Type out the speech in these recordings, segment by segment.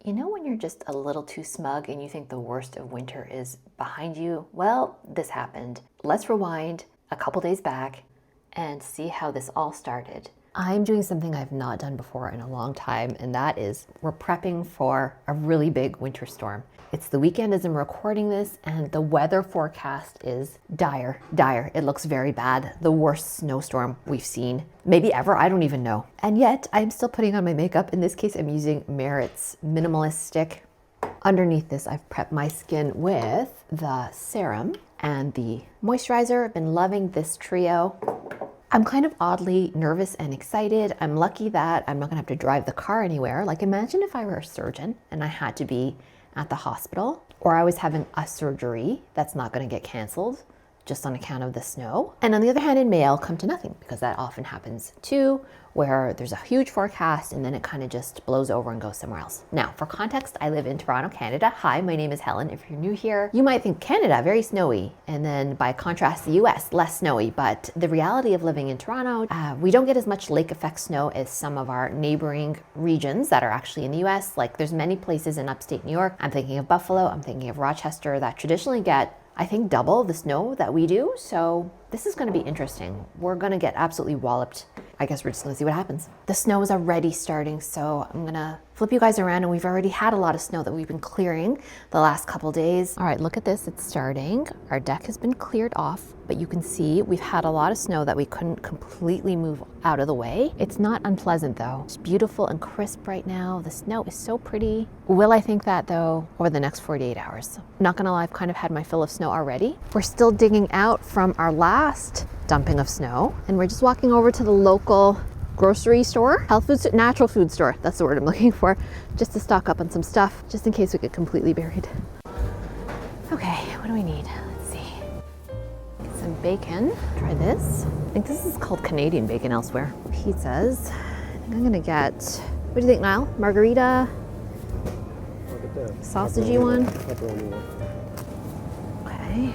You know when you're just a little too smug and you think the worst of winter is behind you? Well, this happened. Let's rewind a couple days back and see how this all started. I'm doing something I've not done before in a long time, and that is we're prepping for a really big winter storm. It's the weekend as I'm recording this, and the weather forecast is dire. It looks very bad. The worst snowstorm we've seen, maybe ever, I don't even know. And yet, I'm still putting on my makeup. In this case, I'm using Merit's Minimalist stick. Underneath this, I've prepped my skin with the Serum and the Moisturizer. I've been loving this trio. I'm kind of oddly nervous and excited. I'm lucky that I'm not gonna have to drive the car anywhere. Like, imagine if I were a surgeon and I had to be at the hospital, or I was having a surgery that's not gonna get canceled just on account of the snow. And on the other hand, it may all come to nothing, because that often happens too, where there's a huge forecast and then it kind of just blows over and goes somewhere else. Now, for context, I live in Toronto, Canada. Hi, my name is Helen. If you're new here, you might think Canada, very snowy. And then by contrast, the US, less snowy. But the reality of living in Toronto, we don't get as much lake effect snow as some of our neighboring regions that are actually in the US. Like, there's many places in upstate New York. I'm thinking of Buffalo, I'm thinking of Rochester, that traditionally get, I think, double the snow that we do. So this is gonna be interesting. We're gonna get absolutely walloped. I guess we're just gonna see what happens. The snow is already starting, so I'm gonna flip you guys around, and we've already had a lot of snow that we've been clearing the last couple days. All right, look at this, it's starting. Our deck has been cleared off, but you can see we've had a lot of snow that we couldn't completely move out of the way. It's not unpleasant though. It's beautiful and crisp right now. The snow is so pretty. Will I think that though over the next 48 hours? Not gonna lie, I've kind of had my fill of snow already. We're still digging out from our last dumping of snow, and we're just walking over to the local grocery store, health food, natural food store, that's the word I'm looking for, just to stock up on some stuff, just in case we get completely buried. Okay, what do we need? Let's see. Get some bacon. Try this. I think this is called Canadian bacon elsewhere. Pizzas. I think I'm gonna get, what do you think, Niall? Margarita? Sausagey one? Okay.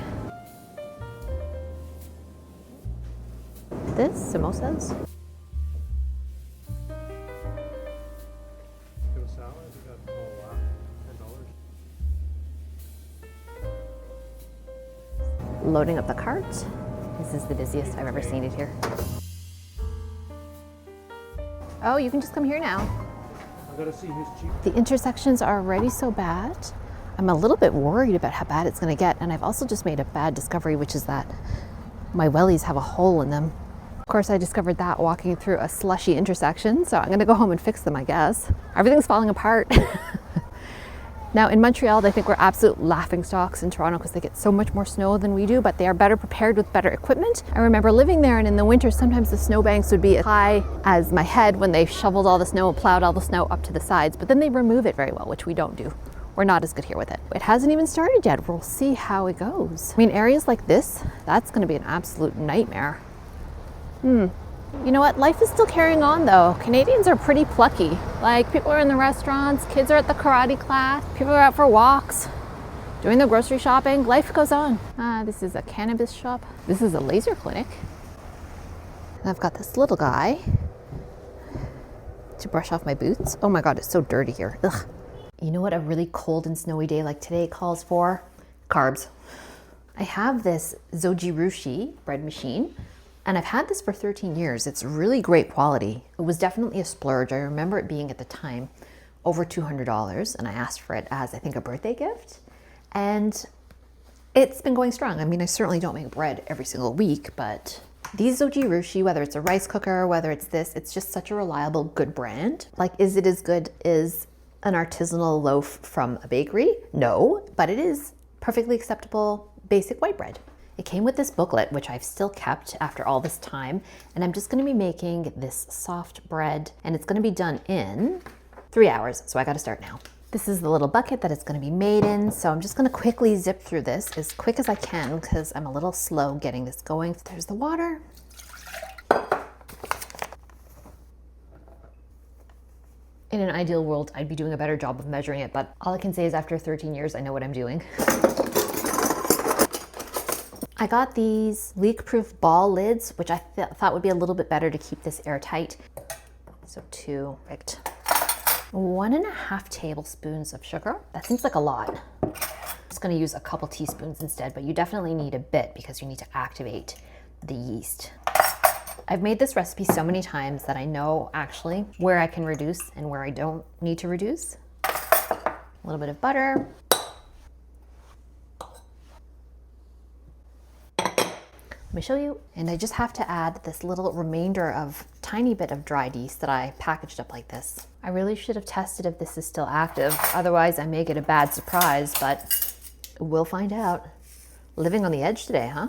This, samosas. Loading up the cart. This is the busiest I've ever seen it here. Oh, you can just come here now. I gotta see who's cheap. The intersections are already so bad. I'm a little bit worried about how bad it's gonna get, and I've also just made a bad discovery, which is that my wellies have a hole in them. Of course, I discovered that walking through a slushy intersection, so I'm gonna go home and fix them, I guess. Everything's falling apart. Now in Montreal, they think we're absolute laughingstocks in Toronto because they get so much more snow than we do, but they are better prepared with better equipment. I remember living there, and in the winter, sometimes the snowbanks would be as high as my head when they shoveled all the snow and plowed all the snow up to the sides, but then they remove it very well, which we don't do. We're not as good here with it. It hasn't even started yet. We'll see how it goes. I mean, areas like this, that's gonna be an absolute nightmare. You know what? Life is still carrying on though. Canadians are pretty plucky. Like, people are in the restaurants, kids are at the karate class, people are out for walks, doing their grocery shopping. Life goes on. This is a cannabis shop. This is a laser clinic. And I've got this little guy to brush off my boots. Oh my God, it's so dirty here. Ugh. You know what a really cold and snowy day like today calls for? Carbs. I have this Zojirushi bread machine, and I've had this for 13 years. It's really great quality. It was definitely a splurge. I remember it being at the time over $200, and I asked for it as, I think, a birthday gift. And it's been going strong. I mean, I certainly don't make bread every single week, but these Zojirushi, whether it's a rice cooker, whether it's this, it's just such a reliable, good brand. Like, is it as good as an artisanal loaf from a bakery? No, but it is perfectly acceptable basic white bread. It came with this booklet, which I've still kept after all this time, and I'm just gonna be making this soft bread, and it's gonna be done in 3 hours, so I gotta start now. This is the little bucket that it's gonna be made in, so I'm just gonna quickly zip through this as quick as I can because I'm a little slow getting this going. There's the water. In an ideal world, I'd be doing a better job of measuring it, but all I can say is after 13 years, I know what I'm doing. I got these leak-proof ball lids, which I thought would be a little bit better to keep this airtight. So 2, right. 1.5 tablespoons of sugar. That seems like a lot. I'm just gonna use a couple teaspoons instead, but you definitely need a bit because you need to activate the yeast. I've made this recipe so many times that I know actually where I can reduce and where I don't need to reduce. A little bit of butter. Let me show you. And I just have to add this little remainder of tiny bit of dried yeast that I packaged up like this. I really should have tested if this is still active. Otherwise I may get a bad surprise, but we'll find out. Living on the edge today, huh?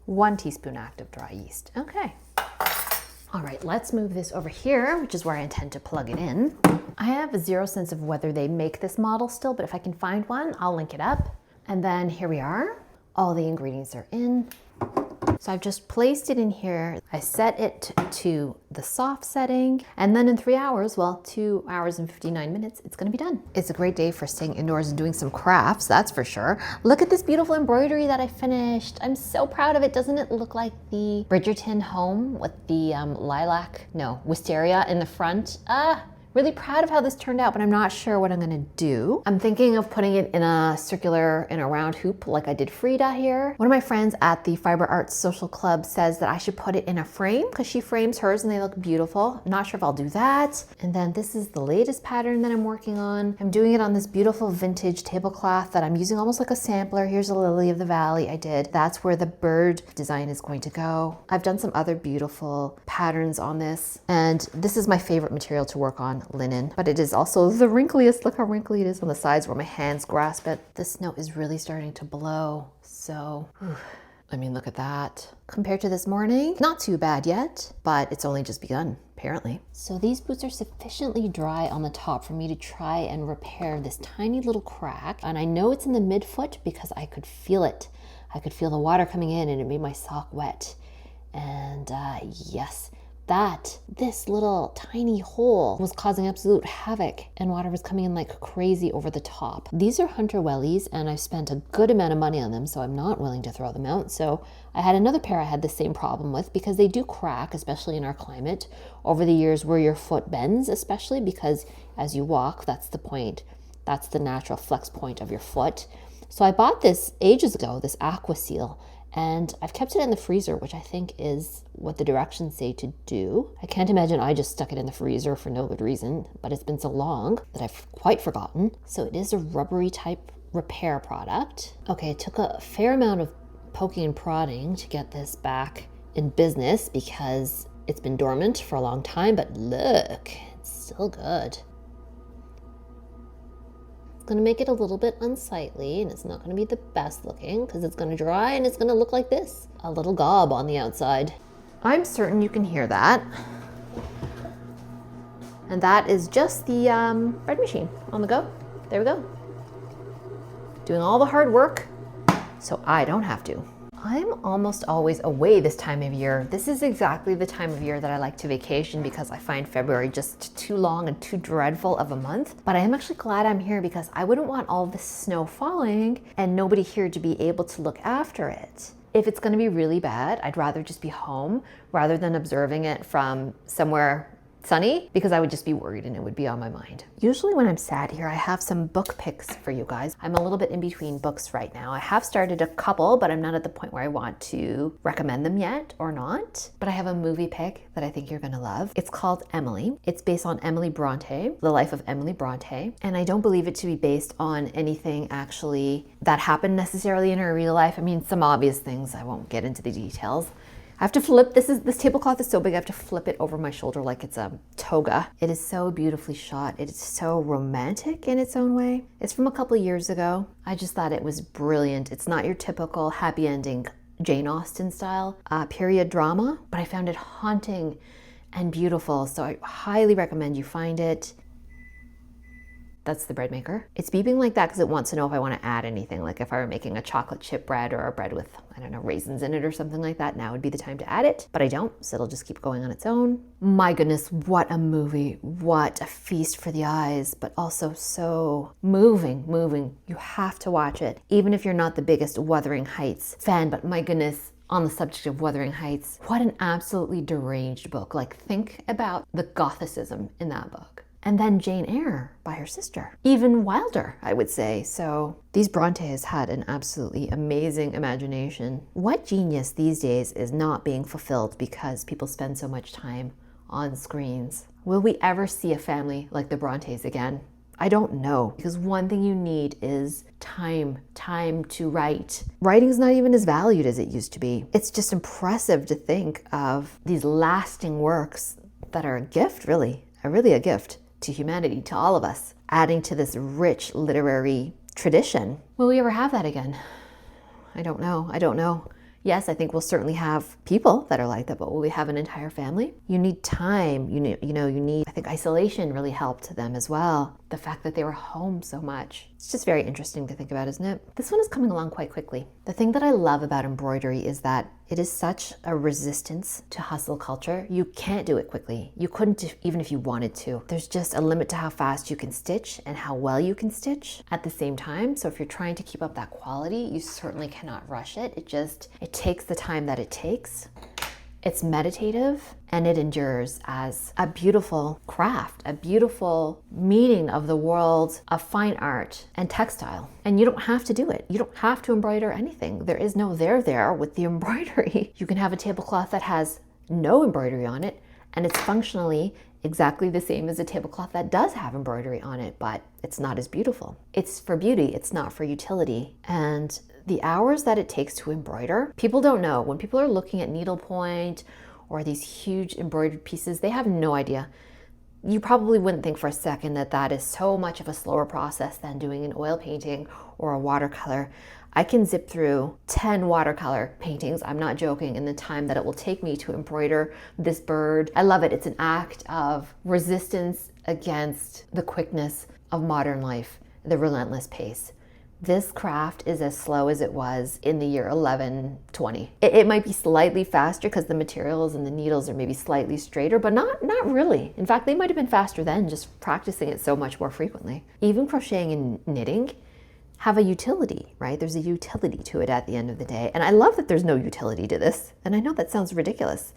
1 teaspoon active dry yeast. Okay. All right, let's move this over here, which is where I intend to plug it in. I have zero sense of whether they make this model still, but if I can find one, I'll link it up. And then here we are. All the ingredients are in. So I've just placed it in here. I set it to the soft setting, and then in 3 hours, well, 2 hours and 59 minutes, it's gonna be done. It's a great day for staying indoors and doing some crafts, that's for sure. Look at this beautiful embroidery that I finished. I'm so proud of it. Doesn't it look like the Bridgerton home with the wisteria in the front? Really proud of how this turned out, but I'm not sure what I'm gonna do. I'm thinking of putting it in a round hoop like I did Frida here. One of my friends at the Fiber Arts Social Club says that I should put it in a frame because she frames hers and they look beautiful. I'm not sure if I'll do that. And then this is the latest pattern that I'm working on. I'm doing it on this beautiful vintage tablecloth that I'm using almost like a sampler. Here's a lily of the valley I did. That's where the bird design is going to go. I've done some other beautiful patterns on this, and this is my favorite material to work on, linen, but it is also the wrinkliest. Look how wrinkly it is on the sides where my hands grasp it. The snow is really starting to blow, so I mean, look at that. Compared to this morning, not too bad yet, but it's only just begun, apparently. So these boots are sufficiently dry on the top for me to try and repair this tiny little crack, and I know it's in the midfoot because I could feel it. I could feel the water coming in and it made my sock wet. And yes, this little tiny hole was causing absolute havoc, and water was coming in like crazy over the top. These are Hunter Wellies, and I've spent a good amount of money on them, so I'm not willing to throw them out. So I had another pair I had the same problem with because they do crack, especially in our climate, over the years where your foot bends, especially because as you walk, that's the point. That's the natural flex point of your foot. So I bought this ages ago, this Aqua Seal, and I've kept it in the freezer, which I think is what the directions say to do. I can't imagine I just stuck it in the freezer for no good reason, but it's been so long that I've quite forgotten. So it is a rubbery type repair product. Okay, it took a fair amount of poking and prodding to get this back in business because it's been dormant for a long time, but look, it's still good. Going to make it a little bit unsightly, and it's not going to be the best looking because it's going to dry and it's going to look like this, a little gob on the outside. I'm certain you can hear that, and that is just the bread machine on the go. There we go, doing all the hard work so I don't have to. I'm almost always away this time of year. This is exactly the time of year that I like to vacation because I find February just too long and too dreadful of a month. But I am actually glad I'm here because I wouldn't want all this snow falling and nobody here to be able to look after it. If it's gonna be really bad, I'd rather just be home rather than observing it from somewhere sunny because I would just be worried and it would be on my mind. Usually when I'm sad here, I have some book picks for you guys. I'm a little bit in between books right now. I have started a couple, but I'm not at the point where I want to recommend them yet or not. But I have a movie pick that I think you're gonna love. It's called Emily. It's based on Emily Bronte, the life of Emily Bronte. And I don't believe it to be based on anything actually that happened necessarily in her real life. I mean, some obvious things, I won't get into the details. I have to flip, this tablecloth is so big, I have to flip it over my shoulder like it's a toga. It is so beautifully shot. It is so romantic in its own way. It's from a couple years ago. I just thought it was brilliant. It's not your typical happy ending Jane Austen style period drama, but I found it haunting and beautiful. So I highly recommend you find it. That's the bread maker. It's beeping like that because it wants to know if I want to add anything. Like if I were making a chocolate chip bread or a bread with, I don't know, raisins in it or something like that, now would be the time to add it. But I don't, so it'll just keep going on its own. My goodness, what a movie. What a feast for the eyes, but also so moving. You have to watch it. Even if you're not the biggest Wuthering Heights fan, but my goodness, on the subject of Wuthering Heights. What an absolutely deranged book. Like, think about the gothicism in that book. And then Jane Eyre by her sister. Even wilder, I would say. So these Brontes had an absolutely amazing imagination. What genius these days is not being fulfilled because people spend so much time on screens? Will we ever see a family like the Brontes again? I don't know, because one thing you need is time to write. Writing's not even as valued as it used to be. It's just impressive to think of these lasting works that are a gift, really a gift to humanity, to all of us, adding to this rich literary tradition. Will we ever have that again? I don't know. Yes, I think we'll certainly have people that are like that, but will we have an entire family? You need time. You need, I think isolation really helped them as well. The fact that they were home so much. It's just very interesting to think about, isn't it? This one is coming along quite quickly. The thing that I love about embroidery is that it is such a resistance to hustle culture. You can't do it quickly. You couldn't even if you wanted to. There's just a limit to how fast you can stitch and how well you can stitch at the same time. So if you're trying to keep up that quality, you certainly cannot rush it. It takes the time that it takes. It's meditative and it endures as a beautiful craft, a beautiful meaning of the world of fine art and textile. And you don't have to do it. You don't have to embroider anything. There is no there with the embroidery. You can have a tablecloth that has no embroidery on it, and it's functionally exactly the same as a tablecloth that does have embroidery on it, but it's not as beautiful. It's for beauty, it's not for utility. And the hours that it takes to embroider, people don't know. When people are looking at needlepoint or these huge embroidered pieces, they have no idea. You probably wouldn't think for a second that that is so much of a slower process than doing an oil painting or a watercolor. I can zip through 10 watercolor paintings, I'm not joking, in the time that it will take me to embroider this bird. I love it. It's an act of resistance against the quickness of modern life, the relentless pace. This craft is as slow as it was in the year 1120. It might be slightly faster because the materials and the needles are maybe slightly straighter, but not really. In fact, they might have been faster then, just practicing it so much more frequently. Even crocheting and knitting have a utility, right? There's a utility to it at the end of the day. And I love that there's no utility to this. And I know that sounds ridiculous.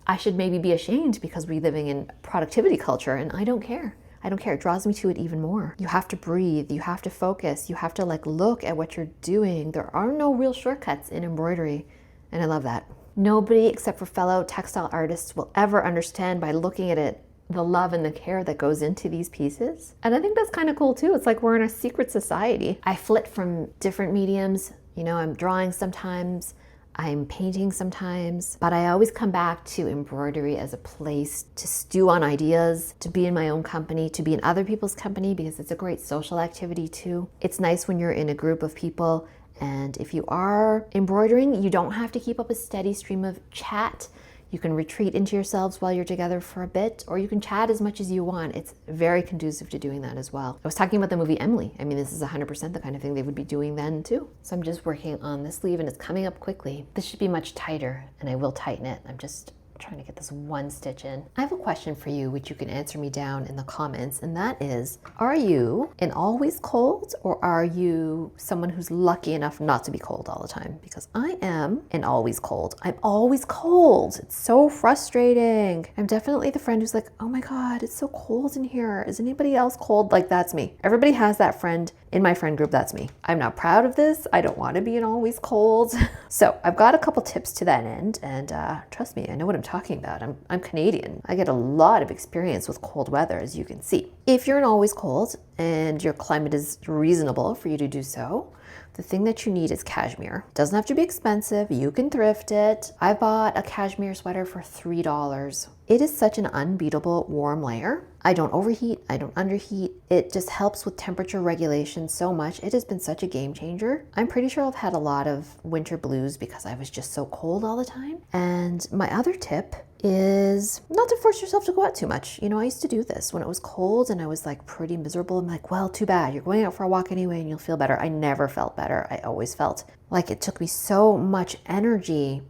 I should maybe be ashamed because we're living in productivity culture, and I don't care. I don't care. It draws me to it even more. You have to breathe. You have to focus. You have to look at what you're doing. There are no real shortcuts in embroidery. And I love that. Nobody except for fellow textile artists will ever understand by looking at it the love and the care that goes into these pieces. And I think that's kind of cool too. It's like we're in a secret society. I flit from different mediums. I'm drawing sometimes, I'm painting sometimes, but I always come back to embroidery as a place to stew on ideas, to be in my own company, to be in other people's company, because it's a great social activity too. It's nice when you're in a group of people, and if you are embroidering, you don't have to keep up a steady stream of chat. You can retreat into yourselves while you're together for a bit, or you can chat as much as you want. It's very conducive to doing that as well. I was talking about the movie Emily. I mean, this is 100% the kind of thing they would be doing then too. So I'm just working on this sleeve and it's coming up quickly. This should be much tighter and I will tighten it. I'm just trying to get this one stitch in. I have a question for you, which you can answer me down in the comments, and that is, are you an always cold, or are you someone who's lucky enough not to be cold all the time? Because I am an always cold. I'm always cold. It's so frustrating. I'm definitely the friend who's like, oh my God, it's so cold in here. Is anybody else cold? Like, that's me. Everybody has that friend in my friend group. That's me. I'm not proud of this. I don't want to be an always cold. So I've got a couple tips to that end, and trust me, I know what I'm talking about. I'm Canadian. I get a lot of experience with cold weather, as you can see. If you're an always cold and your climate is reasonable for you to do so, the thing that you need is cashmere. It doesn't have to be expensive. You can thrift it. I bought a cashmere sweater for $3. It is such an unbeatable warm layer. I don't overheat. I don't underheat. It just helps with temperature regulation so much. It has been such a game changer. I'm pretty sure I've had a lot of winter blues because I was just so cold all the time. And my other tip is not to force yourself to go out too much. I used to do this when it was cold and I was pretty miserable. I'm like, well, too bad. You're going out for a walk anyway and you'll feel better. I never felt better. I always felt like it took me so much energy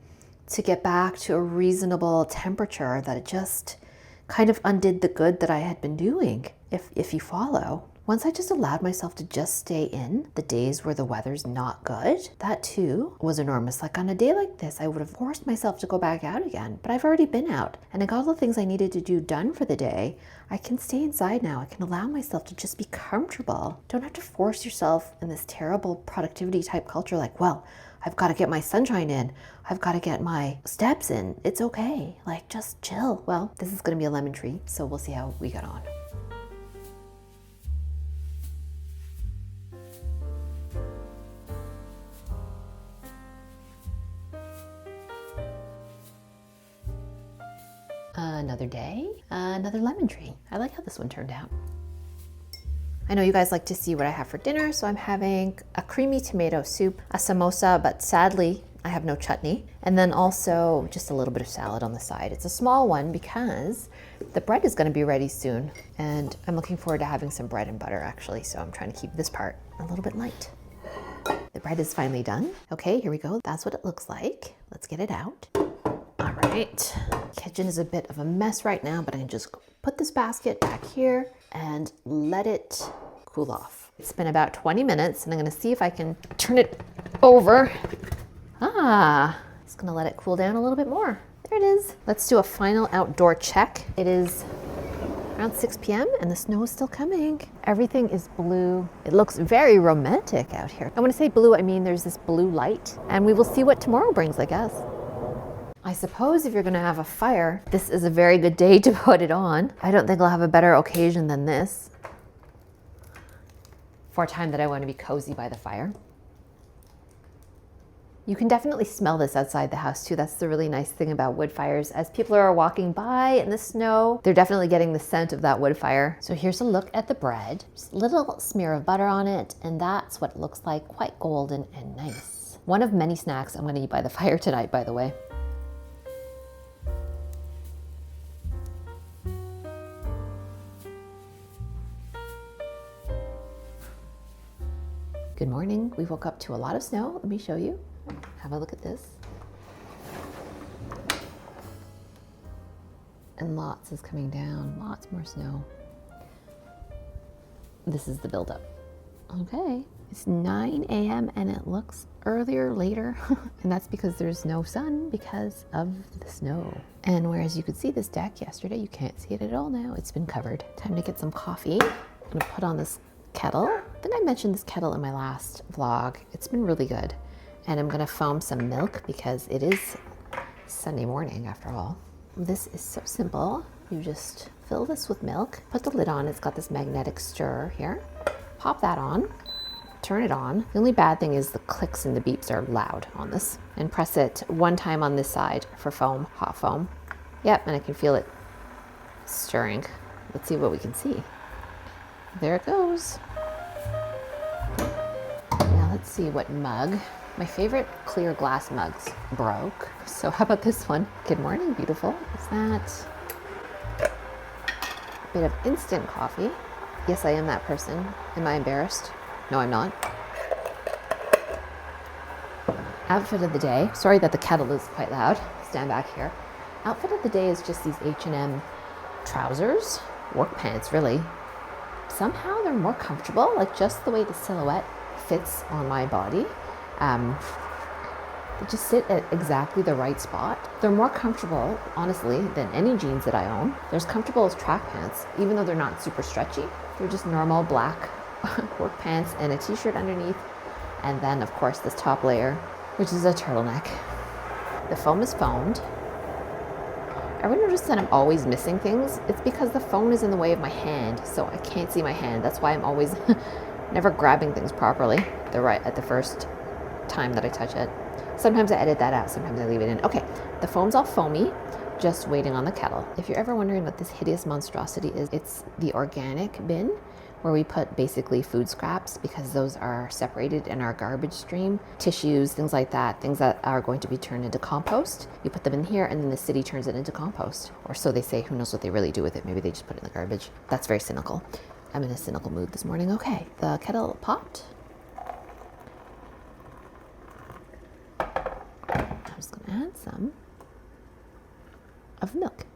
to get back to a reasonable temperature that it just kind of undid the good that I had been doing. If you follow, Once I just allowed myself to just stay in the days where the weather's not good, that too was enormous. Like on a day like this, I would have forced myself to go back out again, but I've already been out and I got all the things I needed to do done for the day. I can stay inside now. I can allow myself to just be comfortable. Don't have to force yourself in this terrible productivity type culture like, well, I've got to get my sunshine in. I've got to get my steps in. It's okay. Like, just chill. Well, this is going to be a lemon tree, so we'll see how we get on. Another day, another lemon tree. I like how this one turned out. I know you guys like to see what I have for dinner, so I'm having a creamy tomato soup, a samosa, but sadly I have no chutney, and then also just a little bit of salad on the side. It's a small one because the bread is going to be ready soon, and I'm looking forward to having some bread and butter actually, so I'm trying to keep this part a little bit light. The bread is finally done. Okay, here we go. That's what it looks like. Let's get it out. All right, kitchen is a bit of a mess right now, but I can just put this basket back here and let it cool off. It's been about 20 minutes and I'm gonna see if I can turn it over. Just gonna let it cool down a little bit more. There it is. Let's do a final outdoor check. It is around 6 p.m. and the snow is still coming. Everything is blue. It looks very romantic out here. And when I say blue, I mean there's this blue light, and we will see what tomorrow brings, I guess. I suppose if you're gonna have a fire, this is a very good day to put it on. I don't think I'll have a better occasion than this for a time that I want to be cozy by the fire. You can definitely smell this outside the house too. That's the really nice thing about wood fires. As people are walking by in the snow, they're definitely getting the scent of that wood fire. So here's a look at the bread. Just a little smear of butter on it, and that's what it looks like, quite golden and nice. One of many snacks I'm gonna eat by the fire tonight, by the way. Good morning. We woke up to a lot of snow. Let me show you. Have a look at this. And lots is coming down. Lots more snow. This is the buildup. Okay. It's 9 a.m. and it looks earlier, later. And that's because there's no sun because of the snow. And whereas you could see this deck yesterday, you can't see it at all now. It's been covered. Time to get some coffee. I'm gonna put on this kettle. I think I mentioned this kettle in my last vlog. It's been really good. And I'm gonna foam some milk because it is Sunday morning after all. This is so simple. You just fill this with milk, put the lid on. It's got this magnetic stirrer here. Pop that on, turn it on. The only bad thing is the clicks and the beeps are loud on this. And press it one time on this side for foam, hot foam. Yep, and I can feel it stirring. Let's see what we can see. There it goes. Now let's see what mug. My favorite clear glass mugs broke. So how about this one? Good morning, beautiful. Is that a bit of instant coffee? Yes, I am that person. Am I embarrassed? No, I'm not. Outfit of the day. Sorry that the kettle is quite loud. Stand back here. Outfit of the day is just these H&M trousers, work pants really. Somehow they're more comfortable, like just the way the silhouette fits on my body. They just sit at exactly the right spot. They're more comfortable, honestly, than any jeans that I own. They're as comfortable as track pants, even though they're not super stretchy. They're just normal black work pants and a t-shirt underneath. And then of course this top layer, which is a turtleneck. The foam is foamed. Ever notice that I'm always missing things? It's because the phone is in the way of my hand, so I can't see my hand. That's why I'm always never grabbing things properly at the first time that I touch it. Sometimes I edit that out, sometimes I leave it in. Okay, the foam's all foamy, just waiting on the kettle. If you're ever wondering what this hideous monstrosity is, it's the organic bin where we put basically food scraps because those are separated in our garbage stream. Tissues, things like that, things that are going to be turned into compost. You put them in here and then the city turns it into compost. Or so they say, who knows what they really do with it. Maybe they just put it in the garbage. That's very cynical. I'm in a cynical mood this morning. Okay, the kettle popped. I'm just gonna add some of milk.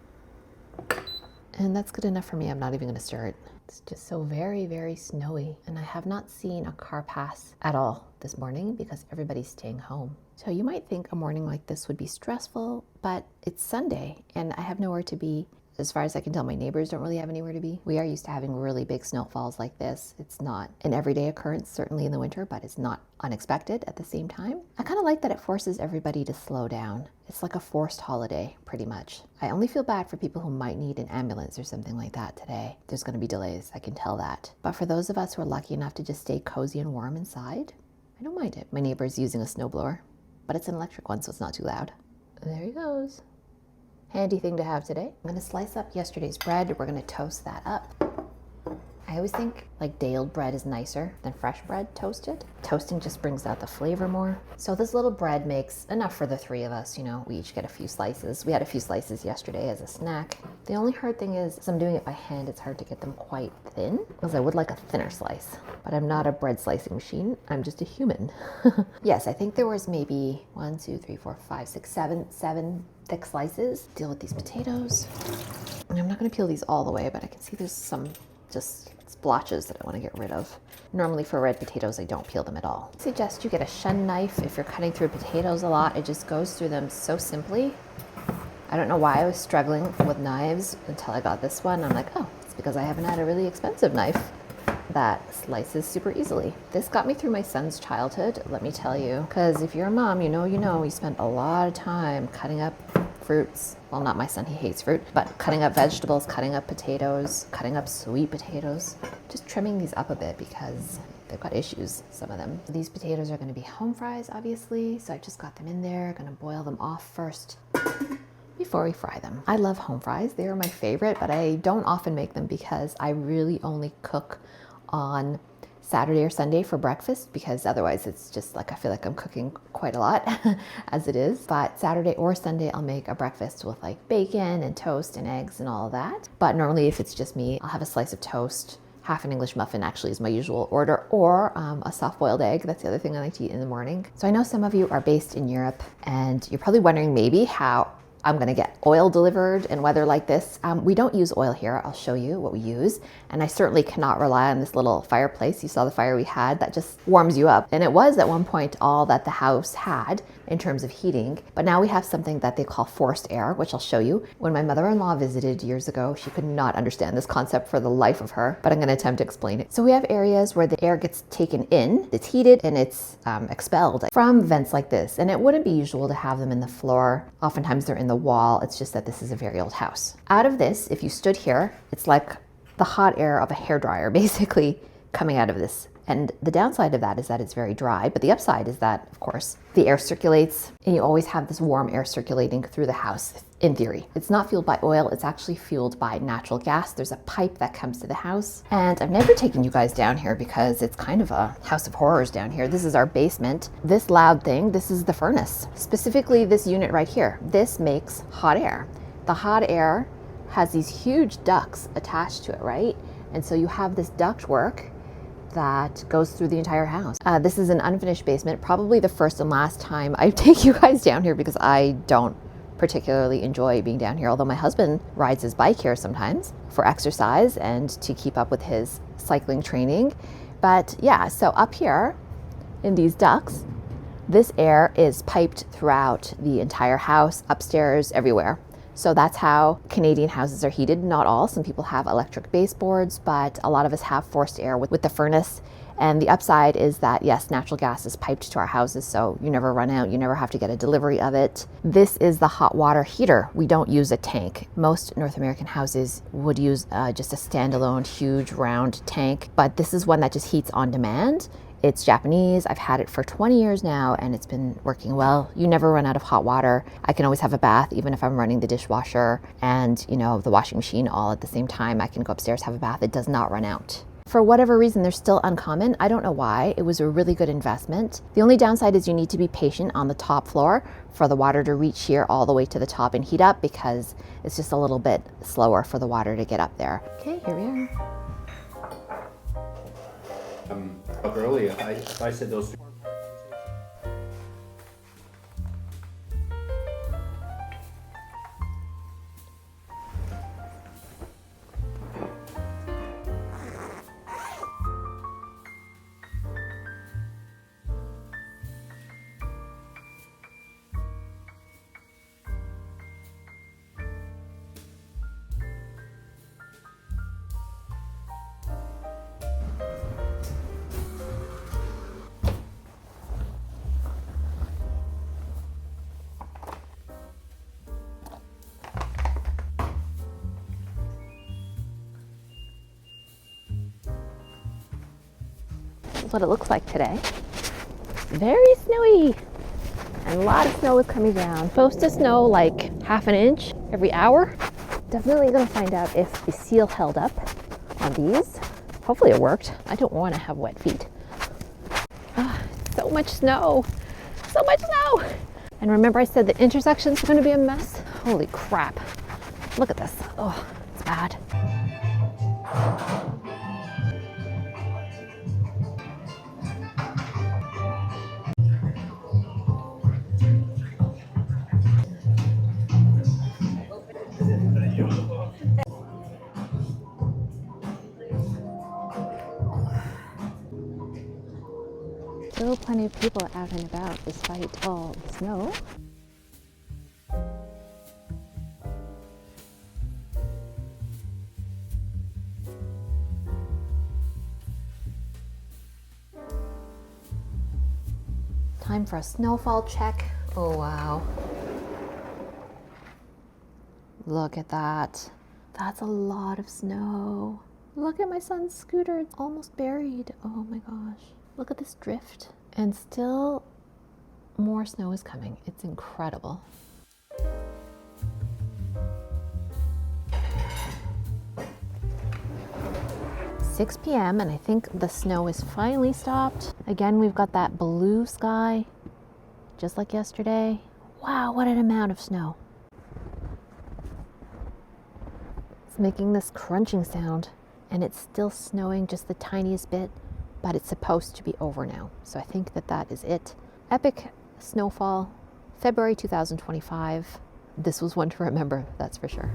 And that's good enough for me. I'm not even gonna stir it. It's just so very, very snowy. And I have not seen a car pass at all this morning because everybody's staying home. So you might think a morning like this would be stressful, but it's Sunday and I have nowhere to be. As far as I can tell, my neighbors don't really have anywhere to be. We are used to having really big snowfalls like this. It's not an everyday occurrence, certainly in the winter, but it's not unexpected at the same time. I kind of like that it forces everybody to slow down. It's like a forced holiday, pretty much. I only feel bad for people who might need an ambulance or something like that today. There's gonna be delays, I can tell that. But for those of us who are lucky enough to just stay cozy and warm inside, I don't mind it. My neighbor's using a snowblower, but it's an electric one, so it's not too loud. There he goes. Handy thing to have today. I'm gonna slice up yesterday's bread. We're gonna toast that up. I always think like day-old bread is nicer than fresh bread toasted. Toasting just brings out the flavor more. So this little bread makes enough for the three of us, you know, we each get a few slices. We had a few slices yesterday as a snack. The only hard thing is, as I'm doing it by hand, it's hard to get them quite thin, because I would like a thinner slice. But I'm not a bread slicing machine, I'm just a human. Yes, I think there was maybe 1, 2, 3, 4, 5, 6, 7 thick slices. Deal with these potatoes. And I'm not gonna peel these all the way, but I can see there's some just splotches that I want to get rid of. Normally for red potatoes, I don't peel them at all. I suggest you get a shun knife if you're cutting through potatoes a lot. It just goes through them so simply. I don't know why I was struggling with knives until I got this one. I'm like, oh, it's because I haven't had a really expensive knife that slices super easily. This got me through my son's childhood, let me tell you. Because if you're a mom, you know, we spent a lot of time cutting up fruits. Well, not my son, he hates fruit, but cutting up vegetables, cutting up potatoes, cutting up sweet potatoes. Just trimming these up a bit because they've got issues, some of them. These potatoes are gonna be home fries, obviously, so I just got them in there, gonna boil them off first before we fry them. I love home fries, they are my favorite, but I don't often make them because I really only cook on Saturday or Sunday for breakfast, because otherwise it's just like I feel like I'm cooking quite a lot as it is. But Saturday or Sunday I'll make a breakfast with like bacon and toast and eggs and all of that. But normally if it's just me, I'll have a slice of toast, half an English muffin actually is my usual order, or a soft-boiled egg. That's the other thing I like to eat in the morning. So I know some of you are based in Europe and you're probably wondering maybe how I'm gonna get oil delivered in weather like this. We don't use oil here. I'll show you what we use. And I certainly cannot rely on this little fireplace. You saw the fire we had, that just warms you up. And it was at one point all that the house had in terms of heating. But now we have something that they call forced air, which I'll show you. When my mother-in-law visited years ago, she could not understand this concept for the life of her, but I'm gonna attempt to explain it. So we have areas where the air gets taken in, it's heated and it's expelled from vents like this. And it wouldn't be usual to have them in the floor. Oftentimes they're in the wall. It's just that this is a very old house. Out of this, if you stood here, it's like the hot air of a hairdryer basically coming out of this. And the downside of that is that it's very dry, but the upside is that, of course, the air circulates and you always have this warm air circulating through the house, in theory. It's not fueled by oil, it's actually fueled by natural gas. There's a pipe that comes to the house. And I've never taken you guys down here because it's kind of a house of horrors down here. This is our basement. This loud thing, this is the furnace. Specifically this unit right here. This makes hot air. The hot air has these huge ducts attached to it, right? And so you have this ductwork that goes through the entire house. This is an unfinished basement, probably the first and last time I take you guys down here because I don't particularly enjoy being down here, although my husband rides his bike here sometimes for exercise and to keep up with his cycling training. But yeah, so up here in these ducts, this air is piped throughout the entire house, upstairs, everywhere. So that's how Canadian houses are heated. Not all, some people have electric baseboards, but a lot of us have forced air with the furnace. And the upside is that, yes, natural gas is piped to our houses, so you never run out, you never have to get a delivery of it. This is the hot water heater. We don't use a tank. Most North American houses would use just a standalone, huge, round tank, but this is one that just heats on demand. It's Japanese. I've had it for 20 years now and it's been working well. You never run out of hot water. I can always have a bath even if I'm running the dishwasher and, you know, the washing machine all at the same time. I can go upstairs, have a bath. It does not run out. For whatever reason, they're still uncommon. I don't know why. It was a really good investment. The only downside is you need to be patient on the top floor for the water to reach here all the way to the top and heat up because it's just a little bit slower for the water to get up there. Okay, here we are. Earlier, I said those two. what it looks like today. Very snowy. And a lot of snow is coming down. Supposed to snow like half an inch every hour. Definitely gonna find out if the seal held up on these. Hopefully it worked. I don't want to have wet feet. So much snow. So much snow. And remember I said the intersections are gonna be a mess? Holy crap. Look at this. Oh, it's bad. Still plenty of people out and about despite all the snow. Time for a snowfall check. Oh wow. Look at that. That's a lot of snow. Look at my son's scooter, it's almost buried. Oh my gosh. Look at this drift. And still more snow is coming. It's incredible. Six p.m. and I think the snow is finally stopped. Again, we've got that blue sky, just like yesterday. Wow, what an amount of snow. It's making this crunching sound, and it's still snowing just the tiniest bit, but it's supposed to be over now. So I think that that is it. Epic snowfall, February 2025. This was one to remember, that's for sure.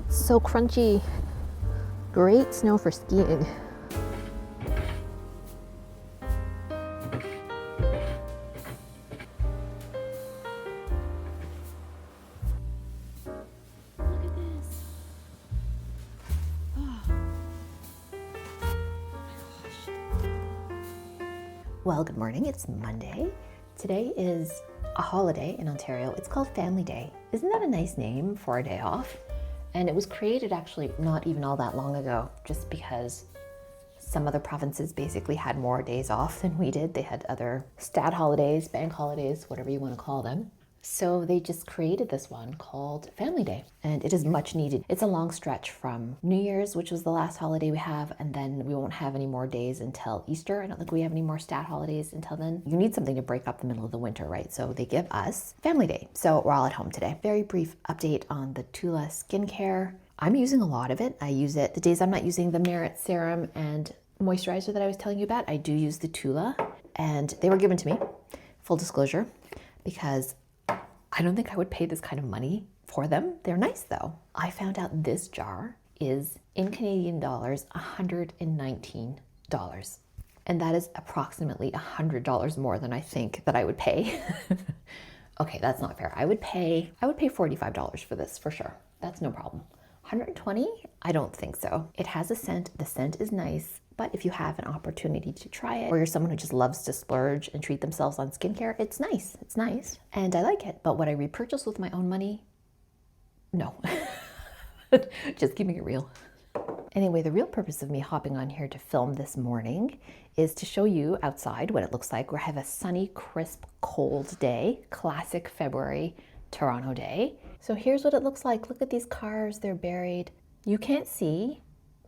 So crunchy. Great snow for skiing. Well, good morning. It's Monday. Today is a holiday in Ontario. It's called Family Day. Isn't that a nice name for a day off? And it was created actually not even all that long ago, just because some other provinces basically had more days off than we did. They had other stat holidays, bank holidays, whatever you want to call them. So they just created this one called Family Day, and it is much needed. It's a long stretch from New Year's, which was the last holiday we have, and then we won't have any more days until Easter. I don't think we have any more stat holidays until then. You need something to break up the middle of the winter, right? So they give us Family Day. So we're all at home today. Very brief update on the Tula skincare. I'm using a lot of it. I use it the days I'm not using the Merit Serum and Moisturizer that I was telling you about. I do use the Tula, and they were given to me, full disclosure, because I don't think I would pay this kind of money for them. They're nice though. I found out this jar is, in Canadian dollars, $119. And that is approximately $100 more than I think that I would pay. Okay, that's not fair. I would pay $45 for this for sure. That's no problem. 120? I don't think so. It has a scent. The scent is nice. But if you have an opportunity to try it, or you're someone who just loves to splurge and treat themselves on skincare, it's nice. It's nice. And I like it. But would I repurchase with my own money? No. Just keeping it real. Anyway, the real purpose of me hopping on here to film this morning is to show you outside what it looks like. We have a sunny, crisp, cold day. Classic February Toronto day. So here's what it looks like. Look at these cars. They're buried. You can't see,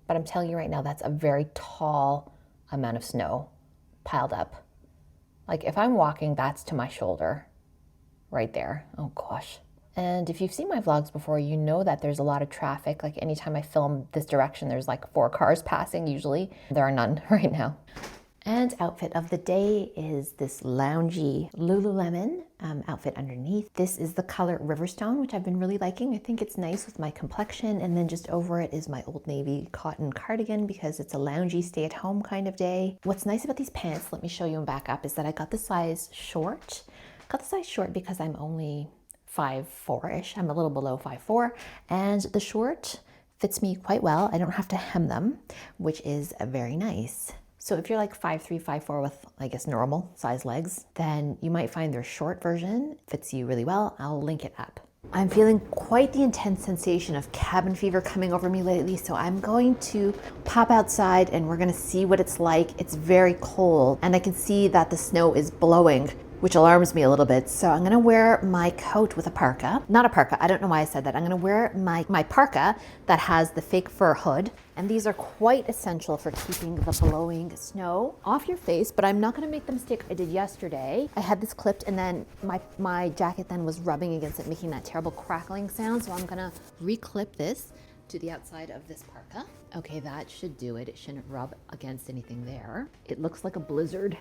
but I'm telling you right now, that's a very tall amount of snow piled up. Like if I'm walking, that's to my shoulder right there. Oh gosh. And if you've seen my vlogs before, you know that there's a lot of traffic. Like anytime I film this direction, there's like 4 cars passing usually. There are none right now. And outfit of the day is this loungy Lululemon outfit underneath. This is the color Riverstone, which I've been really liking. I think it's nice with my complexion. And then just over it is my Old Navy cotton cardigan because it's a loungy stay-at-home kind of day. What's nice about these pants, let me show you them back up, is that I got the size short. Got the size short because I'm only 5'4"-ish. I'm a little below 5'4", and the short fits me quite well. I don't have to hem them, which is very nice. So if you're like 5'3", 5'4" with, I guess, normal size legs, then you might find their short version fits you really well. I'll link it up. I'm feeling quite the intense sensation of cabin fever coming over me lately, so I'm going to pop outside and we're gonna see what it's like. It's very cold and I can see that the snow is blowing, which alarms me a little bit. So I'm gonna wear my coat with a parka. Not a parka, I don't know why I said that. I'm gonna wear my parka that has the fake fur hood. And these are quite essential for keeping the blowing snow off your face, but I'm not gonna make the mistake I did yesterday. I had this clipped and then my jacket then was rubbing against it, making that terrible crackling sound. So I'm gonna re-clip this to the outside of this parka. Okay, that should do it. It shouldn't rub against anything there. It looks like a blizzard.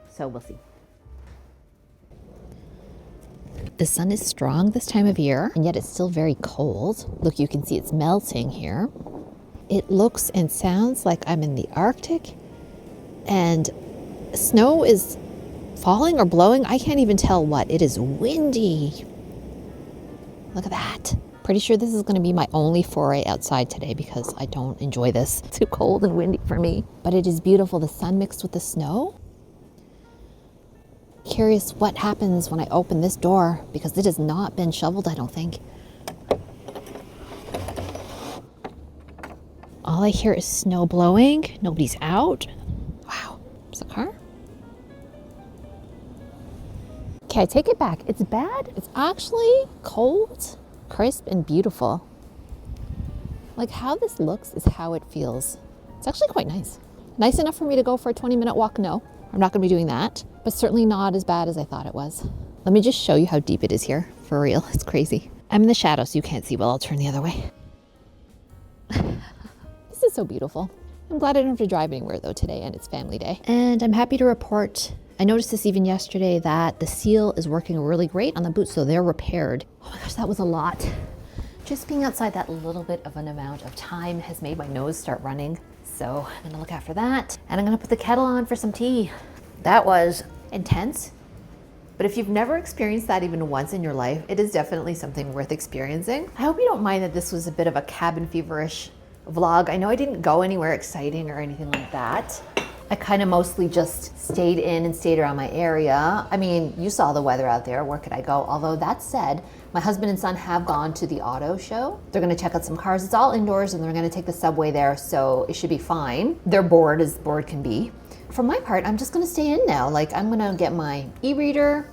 So we'll see. The sun is strong this time of year, and yet it's still very cold. Look, you can see it's melting here. It looks and sounds like I'm in the Arctic, and snow is falling or blowing. I can't even tell what. It is windy. Look at that. Pretty sure this is going to be my only foray outside today because I don't enjoy this. It's too cold and windy for me. But it is beautiful. The sun mixed with the snow. Curious what happens when I open this door because it has not been shoveled, I don't think. All I hear is snow blowing. Nobody's out. Wow, there's a car. Okay, I take it back. It's bad. It's actually cold, crisp, and beautiful. Like how this looks is how it feels. It's actually quite nice. Nice enough for me to go for a 20-minute walk? No, I'm not gonna be doing that, but certainly not as bad as I thought it was. Let me just show you how deep it is here. For real, it's crazy. I'm in the shadow so you can't see well. I'll turn the other way. This is so beautiful. I'm glad I don't have to drive anywhere though today, and it's family day. And I'm happy to report, I noticed this even yesterday, that the seal is working really great on the boots, so they're repaired. Oh my gosh, that was a lot. Just being outside that little bit of an amount of time has made my nose start running. So I'm gonna look out for that. And I'm gonna put the kettle on for some tea. That was intense. But if you've never experienced that even once in your life, it is definitely something worth experiencing. I hope you don't mind that this was a bit of a cabin feverish vlog. I know I didn't go anywhere exciting or anything like that. I kind of mostly just stayed in and stayed around my area. I mean, you saw the weather out there. Where could I go? Although that said, my husband and son have gone to the auto show. They're gonna check out some cars. It's all indoors and they're gonna take the subway there, so it should be fine. They're bored as bored can be. For my part, I'm just gonna stay in now. Like, I'm gonna get my e-reader,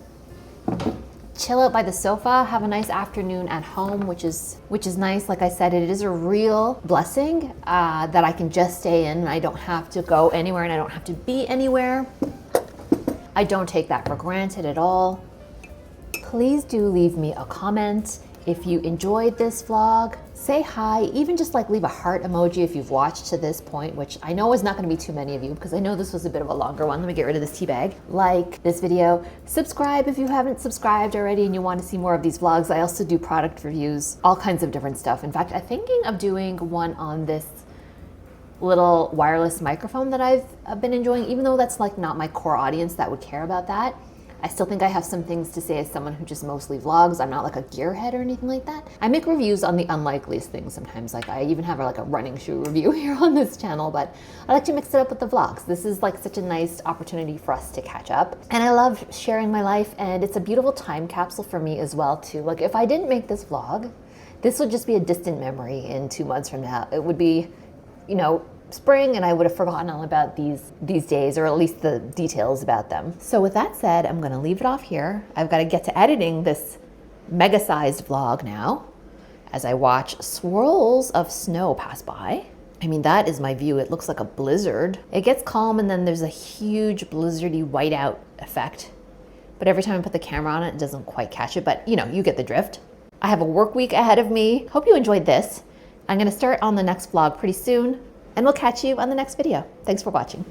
chill out by the sofa, have a nice afternoon at home, which is nice. Like I said, it is a real blessing that I can just stay in and I don't have to go anywhere and I don't have to be anywhere. I don't take that for granted at all. Please do leave me a comment if you enjoyed this vlog. Say hi, even just like leave a heart emoji if you've watched to this point, which I know is not gonna be too many of you because I know this was a bit of a longer one. Let me get rid of this tea bag. Like this video, subscribe if you haven't subscribed already and you want to see more of these vlogs. I also do product reviews, all kinds of different stuff. In fact, I'm thinking of doing one on this little wireless microphone that I've been enjoying, even though that's like not my core audience that would care about that. I still think I have some things to say as someone who just mostly vlogs. I'm not like a gearhead or anything like that. I make reviews on the unlikeliest things sometimes. Like I even have like a running shoe review here on this channel, but I like to mix it up with the vlogs. This is like such a nice opportunity for us to catch up. And I love sharing my life, and it's a beautiful time capsule for me as well too. Like if I didn't make this vlog, this would just be a distant memory in 2 months from now. It would be, you know, spring and I would have forgotten all about these days, or at least the details about them. So with that said, I'm gonna leave it off here. I've got to get to editing this mega-sized vlog now as I watch swirls of snow pass by. I mean, that is my view. It looks like a blizzard. It gets calm and then there's a huge blizzardy whiteout effect. But every time I put the camera on it, it doesn't quite catch it, but you know, you get the drift. I have a work week ahead of me. Hope you enjoyed this. I'm gonna start on the next vlog pretty soon, and we'll catch you on the next video. Thanks for watching.